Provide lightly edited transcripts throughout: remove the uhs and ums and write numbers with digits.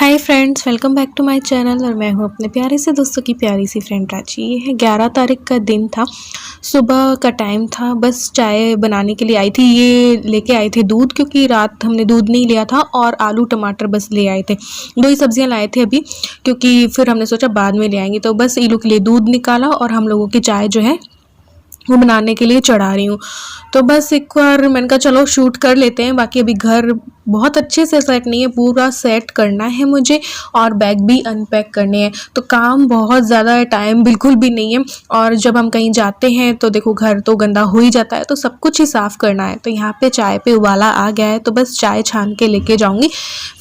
Hi friends, welcome back to my channel. और मैं हूं अपने प्यारे से दोस्तों की प्यारी सी फ्रेंड प्राची। ये है 11 तारीख का दिन था, सुबह का टाइम था। बस चाय बनाने के लिए आई थी। ये लेके आए थे दूध, क्योंकि रात हमने दूध नहीं लिया था, और आलू टमाटर बस ले आए थे। दो ही सब्जियां लाए थे अभी, क्योंकि फिर हमने सोचा बाद में ले आएंगे। तो बस इलू के लिए दूध निकाला और हम लोगों की चाय जो है वो बनाने के लिए चढ़ा रही हूँ। तो बस एक बार मैंने कहा चलो शूट कर लेते हैं। बाकी अभी घर बहुत अच्छे से सेट नहीं है, पूरा सेट करना है मुझे, और बैग भी अनपैक करने हैं। तो काम बहुत ज़्यादा है, टाइम बिल्कुल भी नहीं है। और जब हम कहीं जाते हैं तो देखो घर तो गंदा हो ही जाता है, तो सब कुछ ही साफ़ करना है। तो यहाँ पे चाय पे उबाला आ गया है, तो बस चाय छान के लेके जाऊँगी।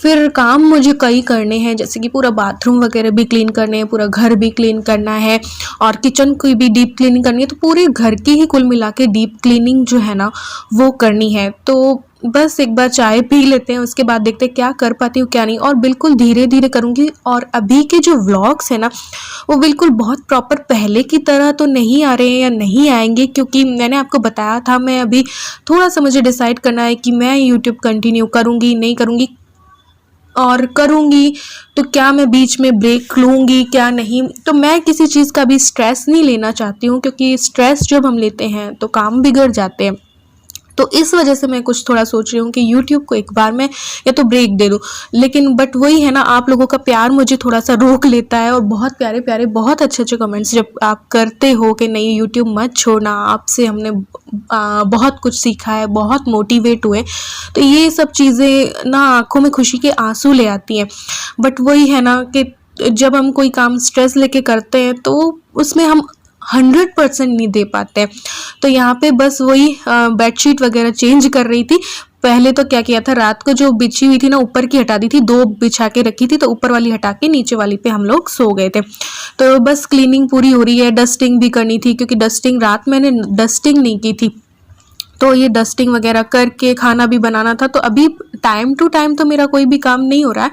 फिर काम मुझे कई करने हैं, जैसे कि पूरा बाथरूम वगैरह भी क्लीन करने हैं, पूरा घर भी क्लीन करना है, और किचन की भी डीप क्लीनिंग करनी है। तो पूरे घर की ही कुल मिला के डीप क्लीनिंग जो है ना वो करनी है। तो बस एक बार चाय पी लेते हैं, उसके बाद देखते हैं क्या कर पाती हूँ क्या नहीं, और बिल्कुल धीरे धीरे करूँगी। और अभी के जो व्लॉग्स है ना वो बिल्कुल बहुत प्रॉपर पहले की तरह तो नहीं आ रहे हैं या नहीं आएंगे, क्योंकि मैंने आपको बताया था मैं अभी थोड़ा सा मुझे डिसाइड करना है कि मैं यूट्यूब कंटिन्यू करूँगी नहीं करूँगी, और करूँगी तो क्या मैं बीच में ब्रेक लूँगी क्या नहीं। तो मैं किसी चीज़ का भी स्ट्रेस नहीं लेना चाहती हूँ, क्योंकि स्ट्रेस जब हम लेते हैं तो काम बिगड़ जाते हैं। तो इस वजह से मैं कुछ थोड़ा सोच रही हूँ कि YouTube को एक बार मैं या तो ब्रेक दे दूँ। लेकिन बट वही है ना, आप लोगों का प्यार मुझे थोड़ा सा रोक लेता है, और बहुत प्यारे प्यारे बहुत अच्छे अच्छे कमेंट्स जब आप करते हो कि नहीं YouTube मत छोड़ना, आपसे हमने बहुत कुछ सीखा है, बहुत मोटिवेट हुए। तो ये सब चीज़ें ना आंखों में खुशी के आंसू ले आती हैं। बट वही है ना कि जब हम कोई काम स्ट्रेस लेके करते हैं तो उसमें हम 100% नहीं दे पाते। तो यहाँ पे बस वही बेडशीट वगैरह चेंज कर रही थी। पहले तो क्या किया था, रात को जो बिछी हुई थी ना ऊपर की हटा दी थी, दो बिछा के रखी थी, तो ऊपर वाली हटा के नीचे वाली पे हम लोग सो गए थे। तो बस क्लीनिंग पूरी हो रही है, डस्टिंग भी करनी थी, क्योंकि डस्टिंग रात मैंने डस्टिंग नहीं की थी। तो ये डस्टिंग वगैरह करके खाना भी बनाना था। तो अभी टाइम टू टाइम तो मेरा कोई भी काम नहीं हो रहा है,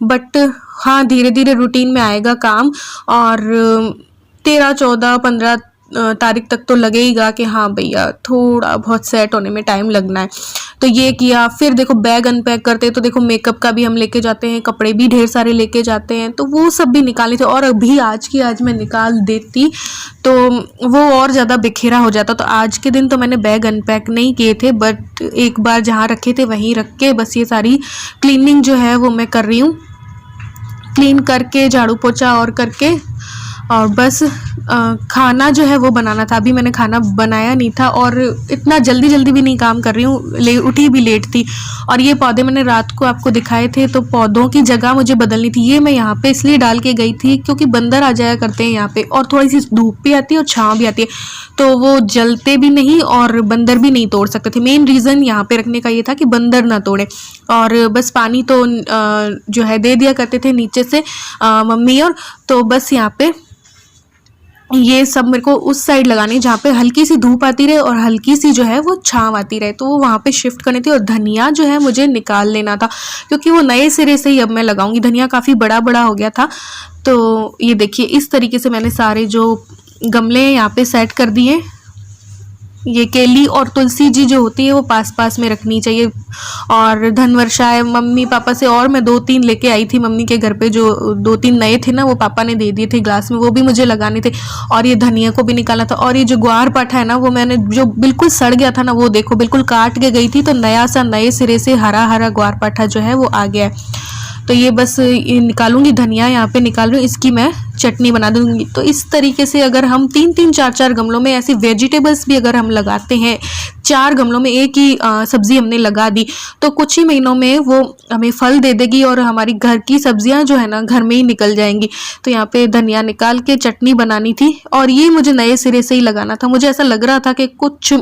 बट हाँ धीरे धीरे रूटीन में आएगा काम। और 13, 14, 15 तारीख तक तो लगेगा कि हाँ भैया थोड़ा बहुत सेट होने में टाइम लगना है। तो ये किया। फिर देखो बैग अनपैक करते तो देखो मेकअप का भी हम लेके जाते हैं, कपड़े भी ढेर सारे लेके जाते हैं, तो वो सब भी निकालने थे। और अभी आज मैं निकाल देती तो वो और ज़्यादा बिखेरा हो जाता। तो आज के दिन तो मैंने बैग अनपैक नहीं किए थे, बट एक बार जहाँ रखे थे वहीं रख के बस ये सारी क्लीनिंग जो है वो मैं कर रही हूँ। क्लीन करके झाड़ू पोछा और करके, और बस खाना जो है वो बनाना था। अभी मैंने खाना बनाया नहीं था, और इतना जल्दी जल्दी भी नहीं काम कर रही हूँ, उठी भी लेट थी। और ये पौधे मैंने रात को आपको दिखाए थे, तो पौधों की जगह मुझे बदलनी थी। ये मैं यहाँ पे इसलिए डाल के गई थी क्योंकि बंदर आ जाया करते हैं यहाँ पे, और थोड़ी सी धूप भी आती है और छाँव भी आती है, तो वो जलते भी नहीं और बंदर भी नहीं तोड़ सकते थे। मेन रीज़न यहाँ पे रखने का ये था कि बंदर ना तोड़े। और बस पानी तो जो है दे दिया करते थे नीचे से मम्मी। और तो बस यहाँ पे ये सब मेरे को उस साइड लगानी जहाँ पे हल्की सी धूप आती रहे और हल्की सी जो है वो छाँव आती रहे, तो वो वहाँ पे शिफ्ट करनी थी। और धनिया जो है मुझे निकाल लेना था, क्योंकि वो नए सिरे से ही अब मैं लगाऊंगी। धनिया काफ़ी बड़ा बड़ा हो गया था। तो ये देखिए इस तरीके से मैंने सारे जो गमले यहाँ पे सेट कर दिए। ये केली और तुलसी जी जो होती है वो पास पास में रखनी चाहिए। और धनवर्षा है मम्मी पापा से, और मैं 2-3 लेके आई थी मम्मी के घर पे, जो 2-3 नए थे ना वो पापा ने दे दिए थे ग्लास में, वो भी मुझे लगाने थे। और ये धनिया को भी निकालना था। और ये जो ग्वार पाठा है ना वो मैंने जो बिल्कुल सड़ गया था ना, वो देखो बिल्कुल काट के गई थी, तो नया सा नए सिरे से हरा हरा ग्वार पाठा जो है वो आ गया है। तो ये बस ये निकालूंगी, धनिया यहाँ पे निकाल रही हूँ, इसकी मैं चटनी बना दूंगी। तो इस तरीके से अगर हम 3-3, 4-4 गमलों में ऐसे वेजिटेबल्स भी अगर हम लगाते हैं, 4 गमलों में एक ही सब्जी हमने लगा दी, तो कुछ ही महीनों में वो हमें फल दे देगी, और हमारी घर की सब्जियां जो है ना घर में ही निकल जाएंगी। तो यहाँ पे धनिया निकाल के चटनी बनानी थी, और ये मुझे नए सिरे से ही लगाना था। मुझे ऐसा लग रहा था कि कुछ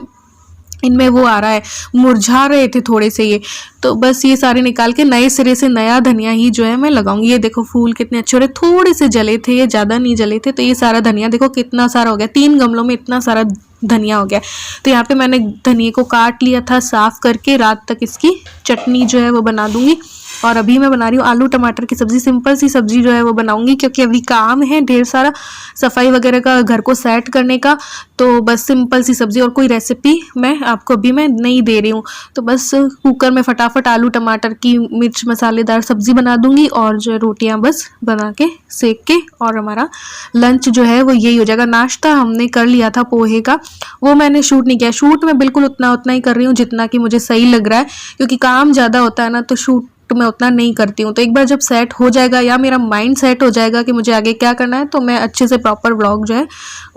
इनमें वो आ रहा है, मुरझा रहे थे थोड़े से ये, तो बस ये सारे निकाल के नए सिरे से नया धनिया ही जो है मैं लगाऊंगी। ये देखो फूल कितने अच्छे हो रहे, थोड़े से जले थे, ये ज़्यादा नहीं जले थे। तो ये सारा धनिया देखो कितना सारा हो गया, 3 गमलों में इतना सारा धनिया हो गया। तो यहाँ पे मैंने धनिया को काट लिया था साफ़ करके, रात तक इसकी चटनी जो है वो बना दूँगी। और अभी मैं बना रही हूँ आलू टमाटर की सब्ज़ी, सिंपल सी सब्ज़ी जो है वो बनाऊँगी, क्योंकि अभी काम है ढेर सारा सफाई वगैरह का, घर को सेट करने का। तो बस सिंपल सी सब्ज़ी, और कोई रेसिपी मैं आपको अभी मैं नहीं दे रही हूँ। तो बस कुकर में फटाफट आलू टमाटर की मिर्च मसालेदार सब्ज़ी बना दूँगी, और जो रोटियाँ बस बना के सेक के, और हमारा लंच जो है वो यही हो जाएगा। नाश्ता हमने कर लिया था पोहे का, वो मैंने शूट नहीं किया। शूट मैं बिल्कुल उतना ही कर रही हूँ जितना कि मुझे सही लग रहा है, क्योंकि काम ज़्यादा होता है ना, तो शूट मैं उतना नहीं करती हूँ। तो एक बार जब सेट हो जाएगा, या मेरा माइंड सेट हो जाएगा कि मुझे आगे क्या करना है, तो मैं अच्छे से प्रॉपर व्लॉग जो है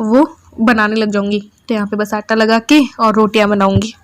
वो बनाने लग जाऊँगी। तो यहाँ पे बस आटा लगा के और रोटियाँ बनाऊँगी।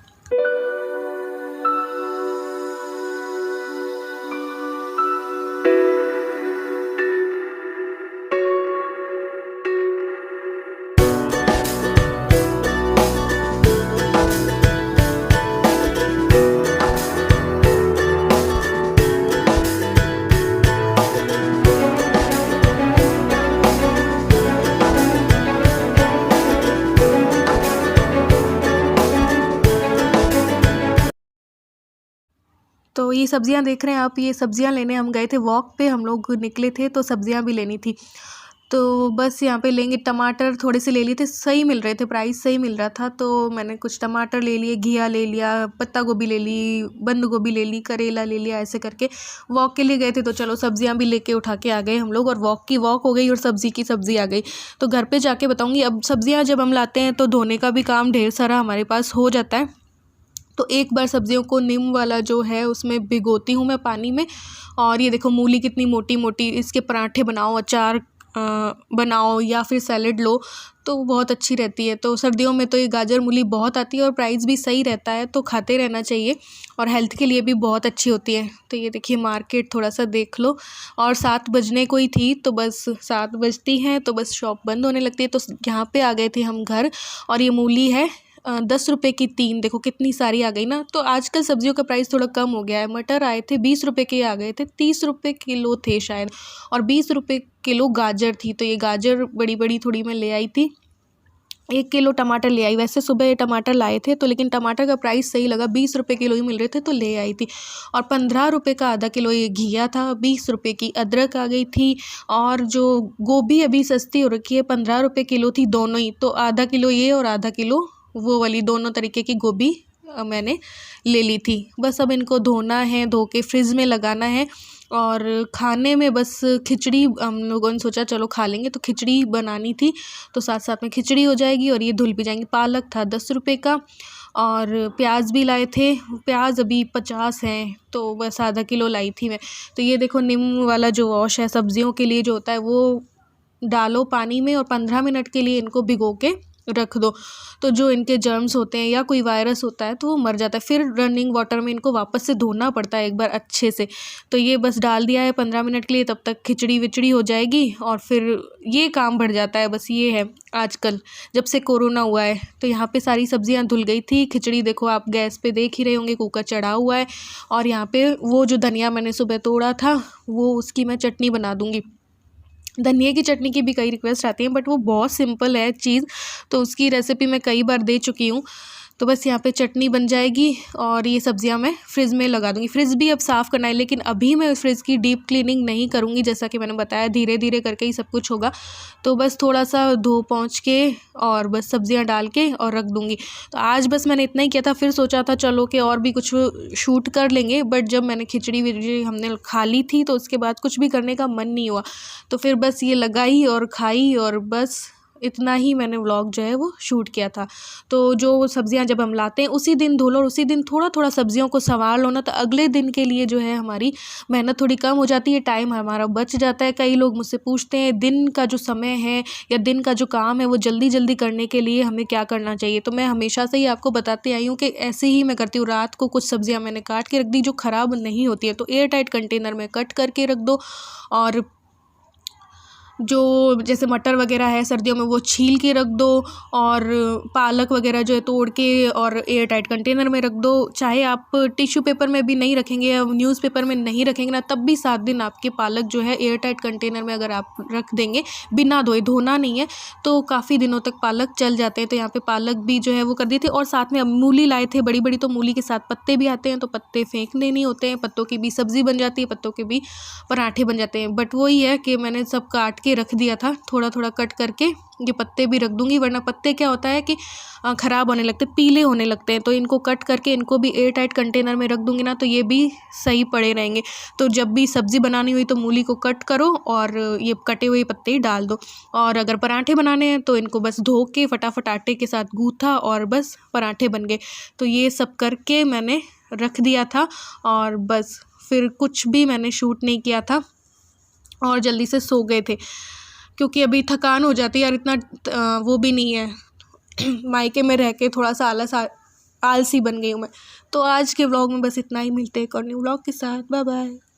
तो ये सब्जियां देख रहे हैं आप, ये सब्जियां लेने हम गए थे, वॉक पे हम लोग निकले थे, तो सब्जियां भी लेनी थी। तो बस यहाँ पे लेंगे, टमाटर थोड़े से ले लिए थे, सही मिल रहे थे, प्राइस सही मिल रहा था। तो मैंने कुछ टमाटर ले लिए, घिया ले लिया, पत्ता गोभी ले ली, बंद गोभी ले ली, करेला ले लिया, ऐसे करके वॉक के लिए गए थे। तो चलो सब्जियां भी लेके उठा के आ गए हम लोग, और वॉक की वॉक हो गई और सब्जी की सब्जी आ गई। तो घर पे जाके बताऊँगी। अब सब्जियाँ जब हम लाते हैं तो धोने का भी काम ढेर सारा हमारे पास हो जाता है। तो एक बार सब्जियों को नीम वाला जो है उसमें भिगोती हूँ मैं पानी में। और ये देखो मूली कितनी मोटी मोटी, इसके पराठे बनाओ, अचार बनाओ, या फिर सैलेड लो, तो बहुत अच्छी रहती है। तो सर्दियों में तो ये गाजर मूली बहुत आती है, और प्राइस भी सही रहता है, तो खाते रहना चाहिए, और हेल्थ के लिए भी बहुत अच्छी होती है। तो ये देखिए मार्केट थोड़ा सा देख लो, और 7 बजने को ही थी, तो बस 7 बजती हैं तो बस शॉप बंद होने लगती है। तो यहाँ पे आ गए थे हम घर, और ये मूली है 10 रुपये की 3, देखो कितनी सारी आ गई ना। तो आजकल सब्जियों का प्राइस थोड़ा कम हो गया है। मटर आए थे 20 रुपये के, आ गए थे 30 रुपये किलो थे शायद, और 20 रुपये किलो गाजर थी। तो ये गाजर बड़ी बड़ी थोड़ी मैं ले आई थी। 1 किलो टमाटर ले आई। वैसे सुबह ये टमाटर लाए थे, तो लेकिन टमाटर का प्राइस सही लगा, 20 रुपये किलो ही मिल रहे थे, तो ले आई थी। और 15 रुपये का आधा किलो ये घिया था, 20 रुपये की अदरक आ गई थी। और जो गोभी अभी सस्ती हो रखी है, 15 रुपये किलो थी दोनों ही, तो आधा किलो ये और आधा किलो वो वाली, दोनों तरीके की गोभी मैंने ले ली थी। बस अब इनको धोना है, धो के फ्रिज में लगाना है। और खाने में बस खिचड़ी हम लोगों ने सोचा चलो खा लेंगे, तो खिचड़ी बनानी थी, तो साथ साथ में खिचड़ी हो जाएगी और ये धुल भी जाएंगी। पालक था 10 रुपये का, और प्याज भी लाए थे, प्याज अभी 50 हैं, तो बस आधा किलो लाई थी मैं। तो ये देखो नीम वाला जो वॉश है सब्जियों के लिए जो होता है, वो डालो पानी में, और 15 मिनट के लिए इनको भिगो के रख दो, तो जो इनके जर्म्स होते हैं या कोई वायरस होता है तो वो मर जाता है। फिर रनिंग वाटर में इनको वापस से धोना पड़ता है एक बार अच्छे से। तो ये बस डाल दिया है 15 मिनट के लिए, तब तक खिचड़ी विचड़ी हो जाएगी, और फिर ये काम बढ़ जाता है। बस ये है आजकल जब से कोरोना हुआ है। तो यहाँ पे सारी सब्जियाँ धुल गई थी। खिचड़ी देखो आप गैस पे देख ही रहे होंगे, कुकर चढ़ा हुआ है। और यहाँ पे वो जो धनिया मैंने सुबह तोड़ा था, वो उसकी मैं चटनी बना दूँगी। धनिया की चटनी की भी कई रिक्वेस्ट आती हैं, बट वो बहुत सिंपल है चीज़, तो उसकी रेसिपी मैं कई बार दे चुकी हूँ। तो बस यहाँ पे चटनी बन जाएगी, और ये सब्जियाँ मैं फ्रिज में लगा दूँगी। फ्रिज भी अब साफ़ करना है, लेकिन अभी मैं फ्रिज की डीप क्लीनिंग नहीं करूँगी, जैसा कि मैंने बताया धीरे धीरे करके ही सब कुछ होगा। तो बस थोड़ा सा धो पोंछ के और बस सब्जियाँ डाल के और रख दूँगी। तो आज बस मैंने इतना ही किया था, फिर सोचा था चलो कि और भी कुछ शूट कर लेंगे, बट जब मैंने खिचड़ी विचड़ी हमने खा ली थी, तो उसके बाद कुछ भी करने का मन नहीं हुआ। तो फिर बस ये लगाई और खाई, और बस इतना ही मैंने व्लॉग जो है वो शूट किया था। तो जो सब्जियां जब हम लाते हैं उसी दिन धो लो, और उसी दिन थोड़ा थोड़ा सब्जियों को संवार लो ना, तो अगले दिन के लिए जो है हमारी मेहनत थोड़ी कम हो जाती है, टाइम हमारा बच जाता है। कई लोग मुझसे पूछते हैं दिन का जो समय है या दिन का जो काम है वो जल्दी जल्दी करने के लिए हमें क्या करना चाहिए। तो मैं हमेशा से ही आपको बताती आई हूँ कि ऐसे ही मैं करती हूँ। रात को कुछ सब्जियाँ मैंने काट के रख दी जो ख़राब नहीं होती है, तो एयर टाइट कंटेनर में कट करके रख दो, और जो जैसे मटर वगैरह है सर्दियों में वो छील के रख दो, और पालक वगैरह जो है तोड़ के और एयर टाइट कंटेनर में रख दो। चाहे आप टिश्यू पेपर में भी नहीं रखेंगे या न्यूज़पेपर में नहीं रखेंगे ना, तब भी 7 दिन आपके पालक जो है एयर टाइट कंटेनर में अगर आप रख देंगे बिना धोए, धोना नहीं है, तो काफ़ी दिनों तक पालक चल जाते हैं। तो यहाँ पे पालक भी जो है वो कर दिए थे, और साथ में अब मूली लाए थे बड़ी बड़ी, तो मूली के साथ पत्ते भी आते हैं, तो पत्ते फेंकने नहीं होते हैं, पत्तों की भी सब्ज़ी बन जाती है, पत्तों के भी पराठे बन जाते हैं। बट वही है कि मैंने सब काट के रख दिया था, थोड़ा थोड़ा कट करके ये पत्ते भी रख दूंगी, वरना पत्ते क्या होता है कि ख़राब होने लगते, पीले होने लगते हैं। तो इनको कट करके इनको भी एयर टाइट कंटेनर में रख दूंगी ना, तो ये भी सही पड़े रहेंगे। तो जब भी सब्ज़ी बनानी हुई तो मूली को कट करो और ये कटे हुए पत्ते ही डाल दो, और अगर पराठे बनाने हैं तो इनको बस धो के फटाफट आटे के साथ गूँथा और बस पराठे बन गए। तो ये सब करके मैंने रख दिया था, और बस फिर कुछ भी मैंने शूट नहीं किया था, और जल्दी से सो गए थे, क्योंकि अभी थकान हो जाती है यार, इतना वो भी नहीं है मायके में रह के थोड़ा सा आलसी बन गई हूँ मैं। तो आज के व्लॉग में बस इतना ही, मिलते हैं एक और न्यू व्लॉग के साथ। Bye bye.